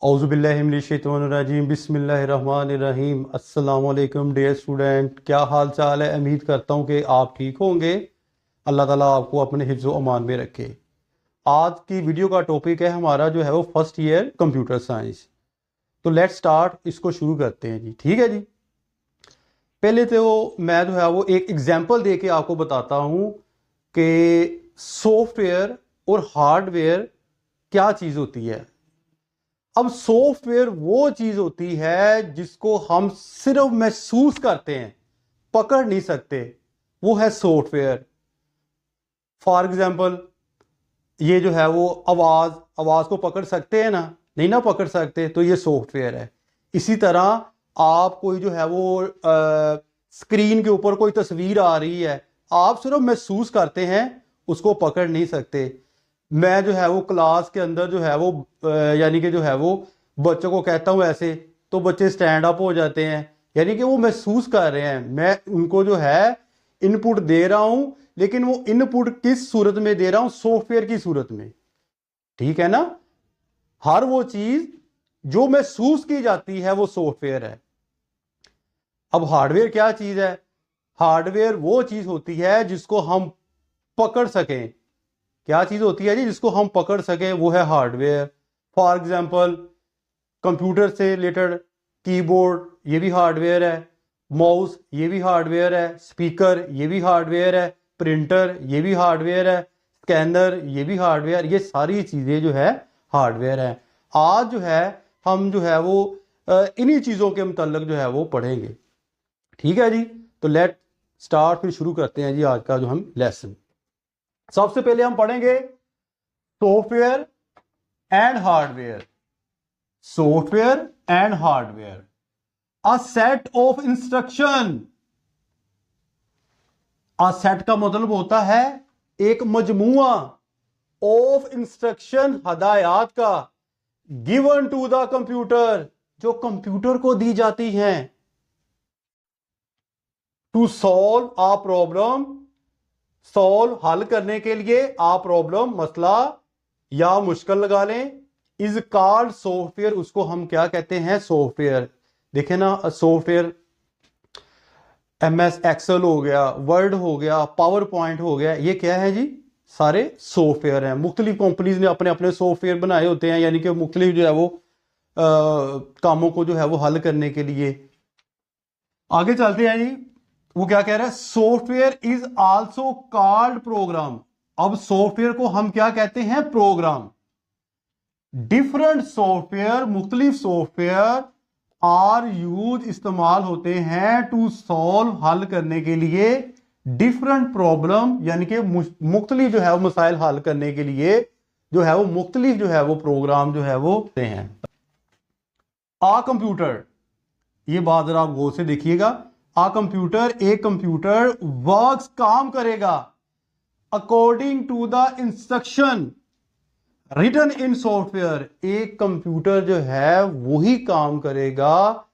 औज़ुबिल्लाहिमिनश्शैतानिर्रजीम बिस्मिल्लाहिर्रहमानिर्रहीम। अस्सलाम वालेकुम डियर स्टूडेंट, क्या हाल चाल है। उम्मीद करता हूँ कि आप ठीक होंगे। अल्लाह ताला आपको अपने हिफ्ज़ व अमान में रखे। आज की वीडियो का टॉपिक है हमारा जो है वो फर्स्ट ईयर कंप्यूटर साइंस। तो लेट्स स्टार्ट, इसको शुरू करते हैं जी। ठीक है जी। पहले तो मैं जो है वो एक एग्जांपल दे के आपको बताता हूँ कि सॉफ्टवेयर और हार्डवेयर क्या चीज़ होती है। अब सॉफ्टवेयर वो चीज होती है जिसको हम सिर्फ महसूस करते हैं, पकड़ नहीं सकते, वो है सॉफ्टवेयर। फॉर एग्जाम्पल, ये जो है वो आवाज आवाज को पकड़ सकते हैं ना, नहीं ना पकड़ सकते, तो ये सॉफ्टवेयर है। इसी तरह आप कोई जो है वो स्क्रीन के ऊपर कोई तस्वीर आ रही है, आप सिर्फ महसूस करते हैं, उसको पकड़ नहीं सकते। मैं जो है वो क्लास के अंदर जो है वो यानी कि जो है वो बच्चों को कहता हूँ ऐसे, तो बच्चे स्टैंड अप हो जाते हैं, यानी कि वो महसूस कर रहे हैं। मैं उनको जो है इनपुट दे रहा हूं, लेकिन वो इनपुट किस सूरत में दे रहा हूं, सॉफ्टवेयर की सूरत में। ठीक है ना। हर वो चीज जो महसूस की जाती है वो सॉफ्टवेयर है। अब हार्डवेयर क्या चीज है। हार्डवेयर वो चीज होती है जिसको हम पकड़ सकें। क्या चीज होती है जी जिसको हम पकड़ सकें, वो है हार्डवेयर। फॉर एग्जाम्पल, कंप्यूटर से रिलेटेड कीबोर्ड, ये भी हार्डवेयर है। माउस, ये भी हार्डवेयर है। स्पीकर, ये भी हार्डवेयर है। प्रिंटर, ये भी हार्डवेयर है। स्कैनर, ये भी हार्डवेयर। ये सारी चीजें जो है हार्डवेयर है। आज जो है हम जो है वो इन्हीं चीजों के मुतल्लिक जो है वो पढ़ेंगे। ठीक है जी। तो लेट स्टार्ट, फिर शुरू करते हैं जी आज का जो हम लेसन। सबसे पहले हम पढ़ेंगे software and hardware. Software and hardware, a set of instruction. A set का मतलब होता है एक मजमुआ, ऑफ इंस्ट्रक्शन, हदायत का, गिवन टू द कंप्यूटर, जो कंप्यूटर को दी जाती हैं, to solve a problem, solve हल करने के लिए, आ प्रॉब्लम मसला या मुश्किल लगा लें, इज कॉल्ड सॉफ्टवेयर। उसको हम क्या कहते हैं, सॉफ्टवेयर। देखें ना, सॉफ्टवेयर MS एक्सेल हो गया, वर्ड हो गया, पावर पॉइंट हो गया, ये क्या है जी, सारे सॉफ्टवेयर हैं। मुख्तलिफ कंपनीज ने अपने अपने सॉफ्टवेयर बनाए होते हैं, यानी कि मुख्तलिफ जो है वो कामों को जो है वो हल करने के लिए। आगे चलते हैं जी। वो क्या कह रहा है, software is also called programme. अब सॉफ्टवेयर को हम क्या कहते हैं, प्रोग्राम। डिफरेंट सॉफ्टवेयर, मुख्तलिफ सॉफ्टवेयर आर यूज, इस्तेमाल होते हैं, टू सॉल्व, हल करने के लिए, डिफरेंट प्रॉब्लम, यानी कि मुख्तलिफ जो है वो मसाइल हल करने के लिए जो है वो मुख्तलिफ जो है वो प्रोग्राम जो है वो होते हैं। आ कंप्यूटर, ये बात जरा आप गौर से देखिएगा। आ कंप्यूटर, एक कंप्यूटर वर्क्स, काम करेगा, according to the instruction written in software. एक कंप्यूटर जो है वही काम करेगा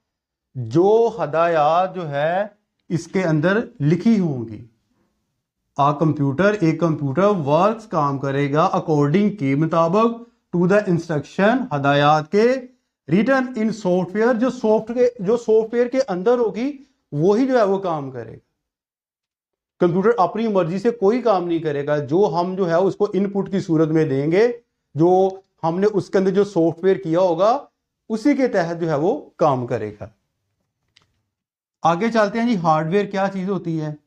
जो हदायत जो है इसके अंदर लिखी होंगी। आ कंप्यूटर, एक कंप्यूटर वर्क्स, काम करेगा, अकॉर्डिंग के मुताबिक, टू द इंस्ट्रक्शन, हदायत के, रिटन इन सॉफ्टवेयर, जो सॉफ्टवेयर के अंदर होगी वही जो है वो काम करेगा। कंप्यूटर अपनी मर्जी से कोई काम नहीं करेगा, जो हम जो है उसको इनपुट की सूरत में देंगे, जो हमने उसके अंदर जो सॉफ्टवेयर किया होगा उसी के तहत जो है वो काम करेगा। आगे चलते हैं जी। हार्डवेयर क्या चीज होती है,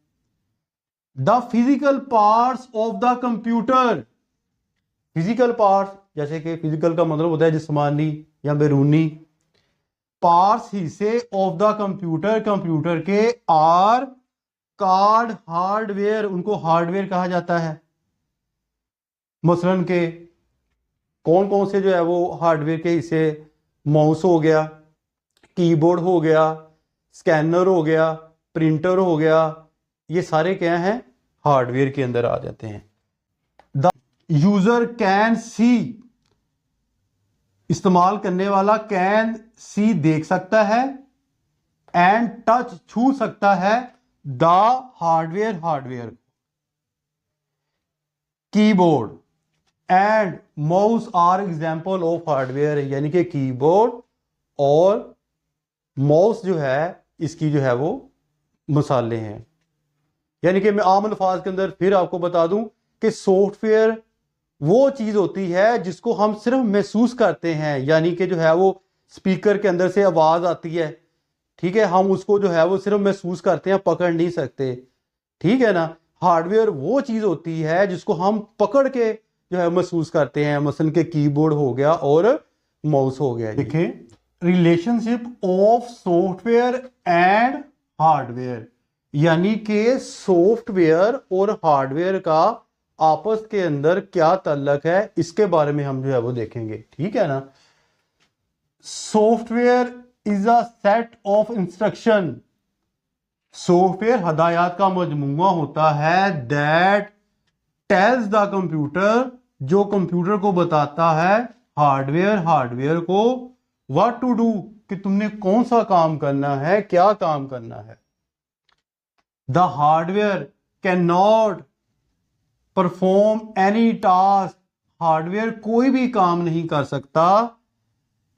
the physical parts of the computer. Physical parts, जैसे कि फिजिकल का मतलब होता है जिस्मानी या बैरूनी। पार्ट्स, हिस्से, ऑफ द कंप्यूटर, कंप्यूटर के, आर कार्ड हार्डवेयर, उनको हार्डवेयर कहा जाता है। मसलन के कौन कौन से जो है वो हार्डवेयर के हिस्से, माउस हो गया, कीबोर्ड हो गया, स्कैनर हो गया, प्रिंटर हो गया, ये सारे क्या हैं, हार्डवेयर के अंदर आ जाते हैं। द यूजर कैन सी, इस्तेमाल करने वाला, कैन सी, देख सकता है, एंड टच, छू सकता है, the hardware, hardware. Keyboard and mouse are example of hardware, यानी कि कीबोर्ड और माउस जो है इसकी जो है वो मिसालें हैं। यानी कि मैं आम अल्फाज के अंदर फिर आपको बता दूं कि सॉफ्टवेयर वो चीज होती है जिसको हम सिर्फ महसूस करते हैं, यानी कि जो है वो स्पीकर के अंदर से आवाज आती है, ठीक है, हम उसको जो है वो सिर्फ महसूस करते हैं, पकड़ नहीं सकते, ठीक है ना। हार्डवेयर वो चीज होती है जिसको हम पकड़ के जो है महसूस करते हैं, मसलन के कीबोर्ड हो गया और माउस हो गया। देखें relationship of software and hardware, यानी कि सॉफ्टवेयर और हार्डवेयर का आपस के अंदर क्या ताल्लुक है, इसके बारे में हम जो है वो देखेंगे, ठीक है ना। Software is a set of instruction, software हदायत का मजमूआ होता है दैट टेल्स द कंप्यूटर, जो कंप्यूटर को बताता है, हार्डवेयर को व्हाट टू डू, कि तुमने कौन सा काम करना है, क्या काम करना है। The hardware can not perform any task, hardware कोई भी काम नहीं कर सकता,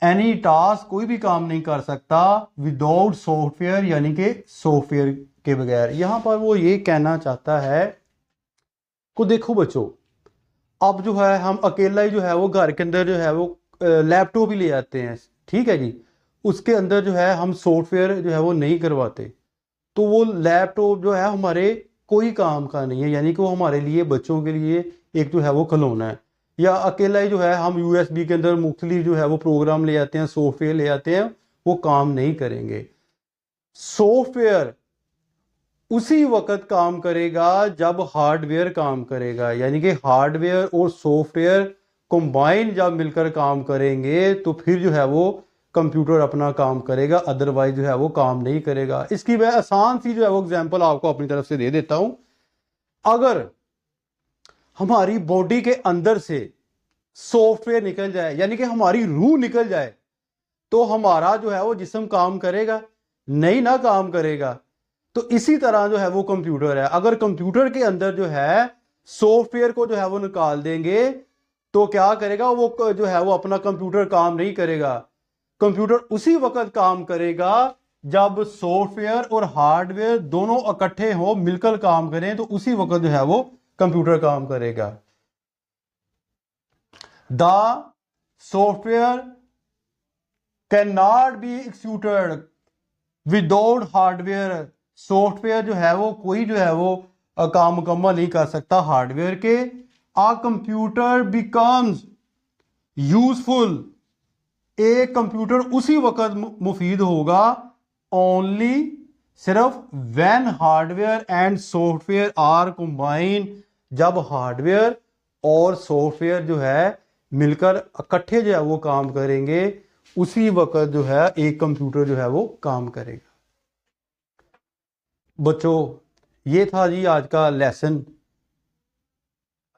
एनी टास्क कोई भी काम नहीं कर सकता विदाउट सॉफ्टवेयर, यानी कि सॉफ्टवेयर के बगैर। यहां पर वो ये कहना चाहता है को देखो बच्चों, अब जो है हम अकेला ही जो है वो घर के अंदर जो है वो लैपटॉप ही ले आते हैं, ठीक है जी, उसके अंदर जो है हम सॉफ्टवेयर जो है वो नहीं करवाते, तो वो लैपटॉप जो है हमारे कोई काम का नहीं है, यानी कि वो हमारे लिए बच्चों के लिए एक जो है वो खिलौना है। या अकेला ही जो है हम यूएसबी के अंदर मुख्तलिफ जो है वो प्रोग्राम ले आते हैं, सॉफ्टवेयर ले आते हैं, वो काम नहीं करेंगे। सॉफ्टवेयर उसी वक्त काम करेगा जब हार्डवेयर काम करेगा, यानी कि हार्डवेयर और सॉफ्टवेयर कंबाइन जब मिलकर काम करेंगे तो फिर जो है वो कंप्यूटर अपना काम करेगा, अदरवाइज जो है वो काम नहीं करेगा। इसकी मैं आसान सी जो है वो एग्जांपल आपको अपनी तरफ से दे देता हूं। अगर हमारी बॉडी के अंदर से सॉफ्टवेयर निकल जाए, यानी कि हमारी रूह निकल जाए, तो हमारा जो है वो जिस्म काम करेगा नहीं ना, काम करेगा। तो इसी तरह जो है वो कंप्यूटर है, अगर कंप्यूटर के अंदर जो है सॉफ्टवेयर को जो है वो निकाल देंगे तो क्या करेगा, वो जो है वो अपना कंप्यूटर काम नहीं करेगा। कंप्यूटर उसी वक्त काम करेगा जब सॉफ्टवेयर और हार्डवेयर दोनों इकट्ठे हो, मिलकर काम करें, तो उसी वक्त जो है वो कंप्यूटर काम करेगा। The software can not be executed without hardware, software जो है वो कोई जो है वो काम मुकम्मल नहीं कर सकता हार्डवेयर के। आ कंप्यूटर बिकम्स यूजफुल, एक कंप्यूटर उसी वक्त मुफीद होगा ओनली, सिर्फ when hardware and software are combine, जब हार्डवेयर और सॉफ्टवेयर जो है मिलकर इकट्ठे जो है वो काम करेंगे, उसी वक्त जो है एक कंप्यूटर जो है वो काम करेगा। बच्चों ये था जी आज का लेसन,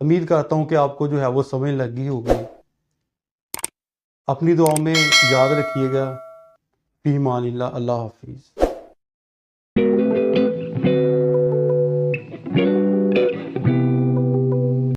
उम्मीद करता हूं कि आपको जो है वो समझ लगी होगी। अपनी दुआओं में याद रखिएगा। फी मानिल्लाह, अल्लाह हाफिज।